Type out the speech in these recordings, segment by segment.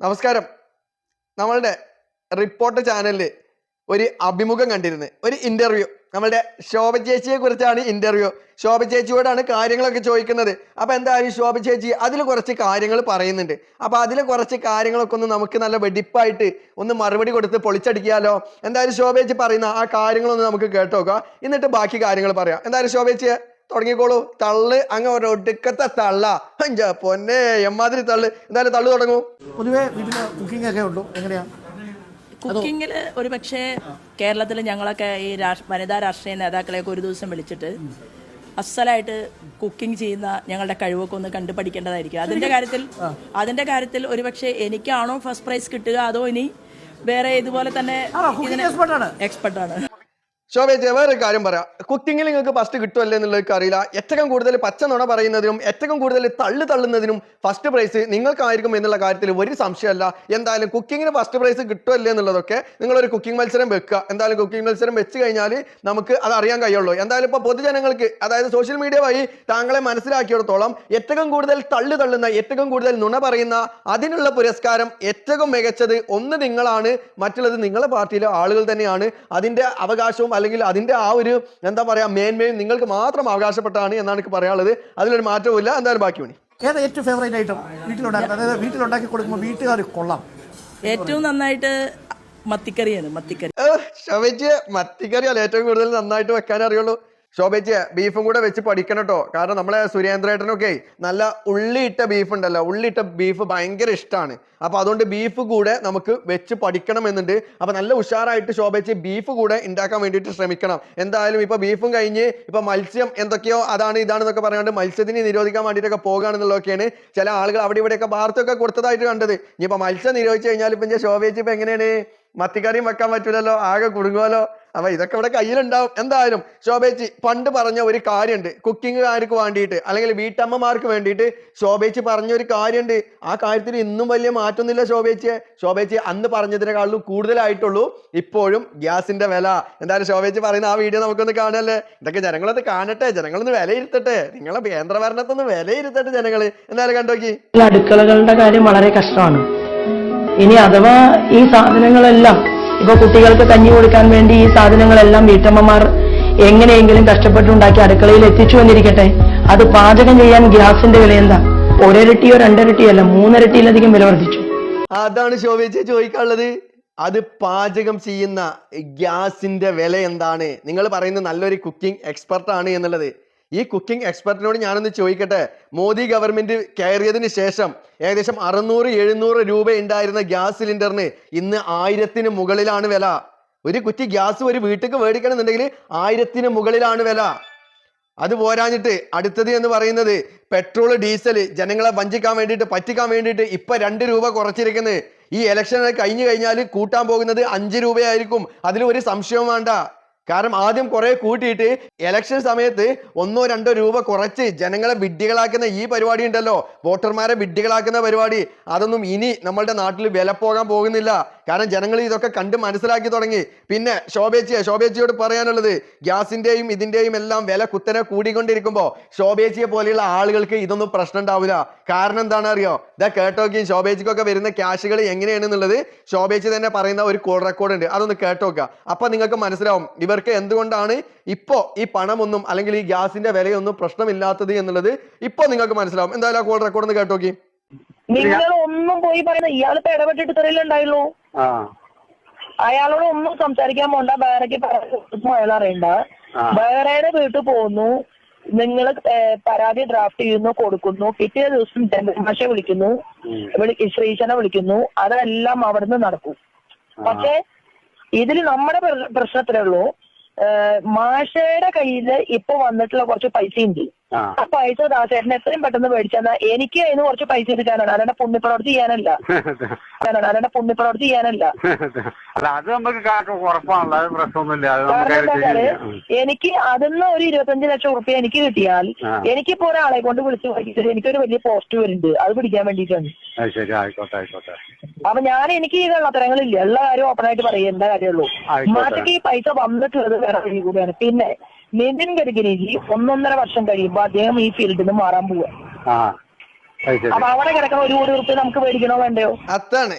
നമസ്കാരം. നമ്മളുടെ റിപ്പോർട്ട് ചാനലിൽ ഒരു അഭിമുഖം കണ്ടിരുന്നു, ഒരു ഇന്റർവ്യൂ. നമ്മളുടെ ശോഭ ചേച്ചിയെ കുറിച്ചാണ് ഇന്റർവ്യൂ. ശോഭ ചേച്ചിയോടാണ് കാര്യങ്ങളൊക്കെ ചോദിക്കുന്നത്. അപ്പൊ എന്തായാലും ശോഭ ചേച്ചി അതിൽ കുറച്ച് കാര്യങ്ങൾ പറയുന്നുണ്ട്. അപ്പൊ അതിൽ കുറച്ച് കാര്യങ്ങളൊക്കെ ഒന്ന് നമുക്ക് നല്ല വെടിപ്പായിട്ട് ഒന്ന് മറുപടി കൊടുത്ത് പൊളിച്ചടിക്കാലോ. എന്തായാലും ശോഭ ചേച്ചി പറയുന്ന ആ കാര്യങ്ങളൊന്ന് നമുക്ക് കേട്ടോക്കാം, എന്നിട്ട് ബാക്കി കാര്യങ്ങൾ പറയാം. എന്തായാലും ശോഭ ചേച്ചിയെ തുടങ്ങിക്കോളൂ. തള്ള് അങ്ങ് ഒടുക്കത്തെ തള്ള, പൊന്നെ എമ്മാതിരി തള്ളു. എന്തായാലും തള്ളു തുടങ്ങൂ. പൊതുവെ വീട്ടില് കുക്കിംഗ് ഒക്കെ ഉണ്ടോ? എങ്ങനെയാ കുക്കിങ്ങിൽ ഒരു പക്ഷേ കേരളത്തിൽ ഞങ്ങളൊക്കെ ഈ വനിതാ രാഷ്ട്രീയ നേതാക്കളെയൊക്കെ ഒരു ദിവസം വിളിച്ചിട്ട് അസലായിട്ട് കുക്കിംഗ് ചെയ്യുന്ന ഞങ്ങളുടെ കഴിവൊക്കെ ഒന്ന് കണ്ടു പഠിക്കേണ്ടതായിരിക്കും. അതിന്റെ കാര്യത്തിൽ ഒരു പക്ഷേ എനിക്കാണോ ഫസ്റ്റ് പ്രൈസ് കിട്ടുക, അതോ ഇനി വേറെ ഇതുപോലെ തന്നെ എക്സ്പെർട്ടാണ്. ശോഭേച്ചി വേറൊരു കാര്യം പറയാം. കുക്കിങ്ങിൽ നിങ്ങൾക്ക് ഫസ്റ്റ് കിട്ടുമല്ലേ എന്നുള്ളത് അറിയില്ല. ഏറ്റവും കൂടുതൽ പച്ച നുണ പറയുന്നതിനും ഏറ്റവും കൂടുതൽ തള്ളുന്നതിനും ഫസ്റ്റ് പ്രൈസ് നിങ്ങൾക്കായിരിക്കും എന്നുള്ള കാര്യത്തിൽ ഒരു സംശയമല്ല. എന്തായാലും കുക്കിങ്ങിന് ഫസ്റ്റ് പ്രൈസ് കിട്ടുമല്ലേ എന്നുള്ളതൊക്കെ നിങ്ങളൊരു കുക്കിംഗ് മത്സരം വെക്കുക. എന്തായാലും കുക്കിംഗ് മത്സരം വെച്ച് കഴിഞ്ഞാൽ നമുക്ക് അത് അറിയാൻ കഴിയുള്ളൂ. എന്തായാലും ഇപ്പോൾ പൊതുജനങ്ങൾക്ക്, അതായത് സോഷ്യൽ മീഡിയ വഴി താങ്കളെ മനസ്സിലാക്കിയിടത്തോളം ഏറ്റവും കൂടുതൽ തള്ളുന്ന, ഏറ്റവും കൂടുതൽ നുണ പറയുന്ന, അതിനുള്ള പുരസ്കാരം ഏറ്റവും മികച്ചത് ഒന്ന് നിങ്ങളാണ്, മറ്റുള്ളത് നിങ്ങളുടെ പാർട്ടിയിലെ ആളുകൾ തന്നെയാണ്. അതിന്റെ അവകാശവും അല്ലെങ്കിൽ അതിന്റെ ആ ഒരു എന്താ പറയാ മേന്മയും നിങ്ങൾക്ക് മാത്രം അവകാശപ്പെട്ടാണ് എന്നാണ് എനിക്ക് പറയാനുള്ളത്. അതിലൊരു മാറ്റവും ഇല്ല. എന്തായാലും ബാക്കി വേണി ഏതാ ഏറ്റവും ഫേവറേറ്റ് ഐറ്റം വീട്ടിലുണ്ടാക്കുന്നത്? അതായത് വീട്ടിലുണ്ടാക്കി കൊടുക്കുമ്പോൾ വീട്ടുകാർ കൊള്ളാം, ഏറ്റവും നന്നായിട്ട് മത്തിക്കറിയാണ്. ശോഭേച്ചി മത്തിക്കറി അല്ല ഏറ്റവും കൂടുതൽ നന്നായിട്ട് വെക്കാൻ അറിയുള്ളൂ. ശോഭേച്ചി ബീഫും കൂടെ വെച്ച് പഠിക്കണം കേട്ടോ. കാരണം നമ്മളെ സുരേന്ദ്രേട്ടനൊക്കെ നല്ല ഉള്ളിയിട്ട ബീഫ് ഉണ്ടല്ലോ, ഉള്ളിയിട്ട ബീഫ് ഭയങ്കര ഇഷ്ടമാണ്. അപ്പൊ അതുകൊണ്ട് ബീഫ് കൂടെ നമുക്ക് വെച്ച് പഠിക്കണം എന്നുണ്ട്. അപ്പൊ നല്ല ഉഷാറായിട്ട് ശോഭേച്ചി ബീഫ് കൂടെ ഉണ്ടാക്കാൻ വേണ്ടിയിട്ട് ശ്രമിക്കണം. എന്തായാലും ഇപ്പൊ ബീഫും കഴിഞ്ഞ് ഇപ്പൊ മത്സ്യം എന്തൊക്കെയോ അതാണ് ഇതാണെന്നൊക്കെ പറയാണ്ട് മത്സ്യത്തിന് നിരോധിക്കാൻ വേണ്ടിയിട്ടൊക്കെ പോകുകയാണെന്നുള്ളതൊക്കെയാണ് ചില ആളുകൾ അവിടെ ഇവിടെയൊക്കെ വാർത്തയൊക്കെ കൊടുത്തതായിട്ട് കണ്ടത്. ഇനിയിപ്പോ മത്സ്യം നിരോധിച്ചു കഴിഞ്ഞാൽ ഇപ്പൊ ശോഭേച്ചി ഇപ്പൊ എങ്ങനെയാണ് മത്തിക്കറിയും വെക്കാൻ പറ്റൂലല്ലോ, ആകെ കുടുങ്ങുമല്ലോ. അപ്പൊ ഇതൊക്കെ ഇവിടെ കയ്യിലുണ്ടാവും. എന്തായാലും ശോഭേച്ചി പണ്ട് പറഞ്ഞ ഒരു കാര്യമുണ്ട്, കുക്കിങ്ങുകാർക്ക് വേണ്ടിയിട്ട് അല്ലെങ്കിൽ വീട്ടമ്മമാർക്ക് വേണ്ടിയിട്ട് ശോഭേച്ചി പറഞ്ഞ ഒരു കാര്യമുണ്ട്. ആ കാര്യത്തിൽ ഇന്നും വലിയ മാറ്റമൊന്നുമില്ല ശോഭേച്ചി അന്ന് പറഞ്ഞതിനേക്കാളും കൂടുതലായിട്ടുള്ളൂ ഇപ്പോഴും ഗ്യാസിന്റെ വില. എന്തായാലും ശോഭേച്ചി പറയുന്ന ആ വീഡിയോ നമുക്കൊന്ന് കാണല്ലേ. ഇതൊക്കെ ജനങ്ങളൊന്ന് കാണട്ടെ, ജനങ്ങളൊന്ന് വിലയിരുത്തട്ടെ, നിങ്ങളെ കേന്ദ്ര ഭരണത്തൊന്ന് വിലയിരുത്തട്ടെ ജനങ്ങള്. എന്തായാലും കണ്ടോക്കി. അടുക്കളകളുടെ കാര്യം വളരെ കഷ്ടമാണ്. ഇനി അഥവാ ഈ സാധനങ്ങളെല്ലാം ഇപ്പൊ കുട്ടികൾക്ക് കഞ്ഞി കൊടുക്കാൻ വേണ്ടി ഈ സാധനങ്ങളെല്ലാം വീട്ടമ്മമാർ എങ്ങനെയെങ്കിലും കഷ്ടപ്പെട്ടുണ്ടാക്കി അടുക്കളയിൽ എത്തിച്ചു വന്നിരിക്കട്ടെ. അത് പാചകം ചെയ്യാൻ ഗ്യാസിന്റെ വില എന്താ? ഒരിരട്ടിയോ രണ്ടിരട്ടിയോ അല്ല, മൂന്നിരട്ടിയിലധികം വില വർദ്ധിച്ചു. അതാണ് ശോഭേച്ചി ചോദിക്കാനുള്ളത്. അത് പാചകം ചെയ്യുന്ന ഗ്യാസിന്റെ വില എന്താണ്? നിങ്ങൾ പറയുന്നത് നല്ലൊരു കുക്കിംഗ് എക്സ്പെർട്ടാണ് എന്നുള്ളത്. ഈ കുക്കിംഗ് എക്സ്പെർട്ടിനോട് ഞാനൊന്ന് ചോദിക്കട്ടെ. മോദി ഗവൺമെന്റ് കയറിയതിന് ശേഷം ഏകദേശം 600-700 രൂപ ഉണ്ടായിരുന്ന ഗ്യാസ് സിലിണ്ടറിന് ഇന്ന് 1000-ന് മുകളിലാണ് വില. ഒരു കുറ്റി ഗ്യാസ് ഒരു വീട്ടിലേക്ക് മേടിക്കണം എന്നുണ്ടെങ്കിൽ 1000-ന് മുകളിലാണ് വില. അത് പോരാഞ്ഞിട്ട് അടുത്തത് എന്ന് പറയുന്നത് പെട്രോൾ ഡീസൽ ജനങ്ങളെ വഞ്ചിക്കാൻ വേണ്ടിയിട്ട് പറ്റിക്കാൻ വേണ്ടിയിട്ട് ഇപ്പൊ 2 രൂപ കുറച്ചിരിക്കുന്നത്. ഈ ഇലക്ഷൻ കഴിഞ്ഞു കഴിഞ്ഞാൽ കൂട്ടാൻ പോകുന്നത് 5 രൂപയായിരിക്കും. അതിൽ ഒരു സംശയവും വേണ്ട. കാരണം ആദ്യം കുറെ കൂട്ടിയിട്ട് ഇലക്ഷൻ സമയത്ത് 1-2 രൂപ കുറച്ച് ജനങ്ങളെ വിഡ്ഢികളാക്കുന്ന ഈ പരിപാടി ഉണ്ടല്ലോ, വോട്ടർമാരെ വിഡ്ഢികളാക്കുന്ന പരിപാടി, അതൊന്നും ഇനി നമ്മളുടെ നാട്ടിൽ വില പോകാൻ പോകുന്നില്ല. കാരണം ജനങ്ങൾ ഇതൊക്കെ കണ്ട് മനസ്സിലാക്കി തുടങ്ങി. പിന്നെ ശോഭേച്ചിയോട് പറയാനുള്ളത്, ഗ്യാസിന്റെയും ഇതിന്റെയും എല്ലാം വില കുത്തനെ കൂടിക്കൊണ്ടിരിക്കുമ്പോ ശോഭേച്ചിയെ പോലെയുള്ള ആളുകൾക്ക് ഇതൊന്നും പ്രശ്നം ഉണ്ടാവില്ല. കാരണം എന്താണ് അറിയോ? ഇതാ കേട്ടോക്കി. ശോഭേച്ചിക്കൊക്കെ വരുന്ന ക്യാഷുകൾ എങ്ങനെയാണെന്നുള്ളത് ശോഭേച്ചി തന്നെ പറയുന്ന ഒരു കോൾ റെക്കോർഡ് ഉണ്ട്, അതൊന്ന് കേട്ടോക്കുക. അപ്പൊ നിങ്ങൾക്ക് മനസ്സിലാവും ഇവർക്ക് എന്തുകൊണ്ടാണ് ഇപ്പോ ഈ പണമൊന്നും അല്ലെങ്കിൽ ഈ ഗ്യാസിന്റെ വിലയൊന്നും പ്രശ്നമില്ലാത്തത് എന്നുള്ളത് ഇപ്പൊ നിങ്ങൾക്ക് മനസ്സിലാവും. എന്തായാലും ആ കോൾ റെക്കോർഡ് ഒന്ന് കേട്ടോക്കി. നിങ്ങൾ ഒന്നും പോയി പറയുന്നത് ഇയാളിപ്പോ ഇടപെട്ടിട്ട് തെറിയിലുണ്ടായുള്ളൂ. അയാളോട് ഒന്നും സംസാരിക്കാൻ പോണ്ട. വേറെക്ക് അയാൾ അറിയണ്ട. വേറെയുടെ വീട്ടിൽ പോകുന്നു, നിങ്ങൾ പരാതി ഡ്രാഫ്റ്റ് ചെയ്യുന്നു, കൊടുക്കുന്നു, പിറ്റേ ദിവസം ജനഭാഷ വിളിക്കുന്നു, ശ്രീശനെ വിളിക്കുന്നു, അതെല്ലാം അവിടുന്ന് നടക്കും. പക്ഷെ ഇതിൽ നമ്മുടെ പ്രശ്നത്തിലേ ഉള്ളൂ, മാഷയുടെ കയ്യില് ഇപ്പൊ വന്നിട്ടുള്ള കുറച്ച് പൈസ ഉണ്ട്. ആ പൈസ ദാസേട്ടന് എത്രയും പെട്ടെന്ന് മേടിച്ചാൽ എനിക്ക് അതിന് കുറച്ച് പൈസ എടുക്കാനാണ്, അല്ലാണ്ട് പുണ്യപ്രവർത്തി ചെയ്യാനല്ല. എനിക്ക് അതിന്ന് ഒരു 25 ലക്ഷം റുപ്യ എനിക്ക് കിട്ടിയാൽ എനിക്കിപ്പോ ഒരാളെ കൊണ്ട് വിളിച്ചു വായിച്ചിട്ട് എനിക്കൊരു വലിയ പോസ്റ്റ് വരുന്നുണ്ട്, അത് പിടിക്കാൻ വേണ്ടിയിട്ടാണ്. അപ്പൊ എനിക്ക് ഈ കള്ളത്തരങ്ങളില്ല, ഉള്ള കാര്യം ഓപ്പണായിട്ട് പറയും, എന്താ കാര്യമുള്ളൂ. മാറ്റക്ക് ഈ പൈസ വന്നിട്ടുള്ളത് വേറെ വഴി കൂടിയാണ്. പിന്നെ നിതിൻ ഗഡ്കരിജി 1.5 വർഷം കഴിയുമ്പോ അദ്ദേഹം ഈ ഫീൽഡിൽ നിന്ന് മാറാൻ പോവുക. അപ്പൊ അവിടെ കിടക്കുന്ന 1 കോടി റുപ്യ നമുക്ക് മേടിക്കണോ വേണ്ടയോ? അതാണ്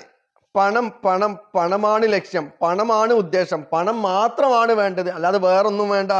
പണമാണ് ലക്ഷ്യം, പണമാണ് ഉദ്ദേശം, പണം മാത്രമാണ് വേണ്ടത്, അല്ലാതെ വേറൊന്നും വേണ്ട.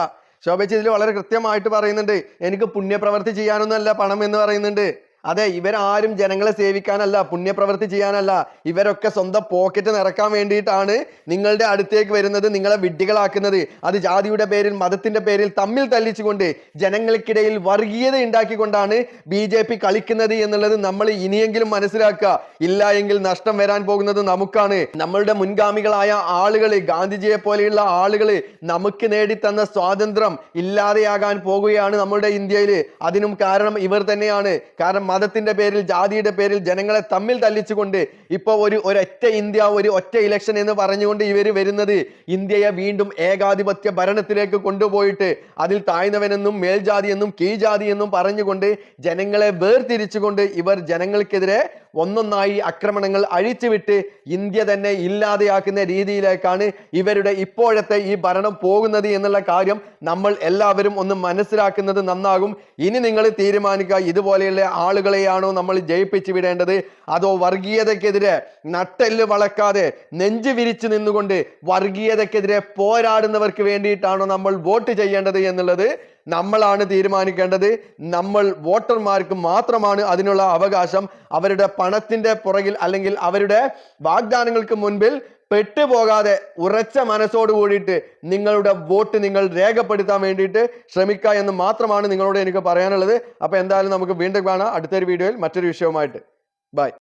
ശോഭേച്ചി ഇതിൽ വളരെ കൃത്യമായിട്ട് പറയുന്നുണ്ട്, എനിക്ക് പുണ്യപ്രവൃത്തി ചെയ്യാനൊന്നുമല്ല പണം എന്ന് പറയുന്നുണ്ട്. അതെ, ഇവരാരും ജനങ്ങളെ സേവിക്കാനല്ല, പുണ്യപ്രവൃത്തി ചെയ്യാനല്ല, ഇവരൊക്കെ സ്വന്തം പോക്കറ്റ് നിറക്കാൻ വേണ്ടിയിട്ടാണ് നിങ്ങളുടെ അടുത്തേക്ക് വരുന്നത്, നിങ്ങളെ വിഡ്ഢികളാക്കുന്നത്. അത് ജാതിയുടെ പേരിൽ, മതത്തിന്റെ പേരിൽ തമ്മിൽ തല്ലിച്ചുകൊണ്ട് ജനങ്ങൾക്കിടയിൽ വർഗീയത ഉണ്ടാക്കിക്കൊണ്ടാണ് BJP കളിക്കുന്നത് എന്നുള്ളത് നമ്മൾ ഇനിയെങ്കിലും മനസ്സിലാക്കുക. ഇല്ല എങ്കിൽ നഷ്ടം വരാൻ പോകുന്നത് നമുക്കാണ്. നമ്മളുടെ മുൻഗാമികളായ ആളുകള്, ഗാന്ധിജിയെ പോലെയുള്ള ആളുകള് നമുക്ക് നേടിത്തന്ന സ്വാതന്ത്ര്യം ഇല്ലാതെയാകാൻ പോകുകയാണ് നമ്മളുടെ ഇന്ത്യയിൽ. അതിനും കാരണം ഇവർ തന്നെയാണ്. കാരണം മതത്തിന്റെ പേരിൽ, ജാതിയുടെ പേരിൽ ജനങ്ങളെ തമ്മിൽ തല്ലിച്ചുകൊണ്ട് ഇപ്പൊ ഒരൊറ്റ ഇന്ത്യ, ഒറ്റ ഇലക്ഷൻ എന്ന് പറഞ്ഞുകൊണ്ട് ഇവർ വരുന്നത് ഇന്ത്യയെ വീണ്ടും ഏകാധിപത്യ ഭരണത്തിലേക്ക് കൊണ്ടുപോയിട്ട് അതിൽ താഴ്ന്നവനെന്നും മേൽജാതി എന്നും കീഴ്ജാതി എന്നും പറഞ്ഞുകൊണ്ട് ജനങ്ങളെ വേർതിരിച്ചുകൊണ്ട് ഇവർ ജനങ്ങൾക്കെതിരെ ഒന്നൊന്നായി ആക്രമണങ്ങൾ അഴിച്ചുവിട്ട് ഇന്ത്യ തന്നെ ഇല്ലാതെയാക്കുന്ന രീതിയിലേക്കാണ് ഇവരുടെ ഇപ്പോഴത്തെ ഈ ഭരണം പോകുന്നത് എന്നുള്ള കാര്യം നമ്മൾ എല്ലാവരും ഒന്ന് മനസ്സിലാക്കുന്നത് നന്നാകും. ഇനി നിങ്ങൾ തീരുമാനിക്കുക, ഇതുപോലെയുള്ള ആളുകളെയാണോ നമ്മൾ ജയിപ്പിച്ചു വിടേണ്ടത്, അതോ വർഗീയതക്കെതിരെ നട്ടെല്ല് വളക്കാതെ നെഞ്ചു വിരിച്ചു നിന്നുകൊണ്ട് വർഗീയതക്കെതിരെ പോരാടുന്നവർക്ക് വേണ്ടിയിട്ടാണോ നമ്മൾ വോട്ട് ചെയ്യേണ്ടത് എന്നുള്ളത് നമ്മളാണ് തീരുമാനിക്കേണ്ടത്. നമ്മൾ വോട്ടർമാർക്ക് മാത്രമാണ് അതിനുള്ള അവകാശം. അവരുടെ പണത്തിന്റെ പുറകിൽ അല്ലെങ്കിൽ അവരുടെ വാഗ്ദാനങ്ങൾക്ക് മുൻപിൽ പെട്ടുപോകാതെ ഉറച്ച മനസ്സോട് കൂടിയിട്ട് നിങ്ങളുടെ വോട്ട് നിങ്ങൾ രേഖപ്പെടുത്താൻ വേണ്ടിയിട്ട് ശ്രമിക്കുക എന്ന് മാത്രമാണ് നിങ്ങളോട് എനിക്ക് പറയാനുള്ളത്. അപ്പൊ എന്തായാലും നമുക്ക് വീണ്ടും കാണാം അടുത്തൊരു വീഡിയോയിൽ മറ്റൊരു വിഷയവുമായിട്ട്. ബൈ.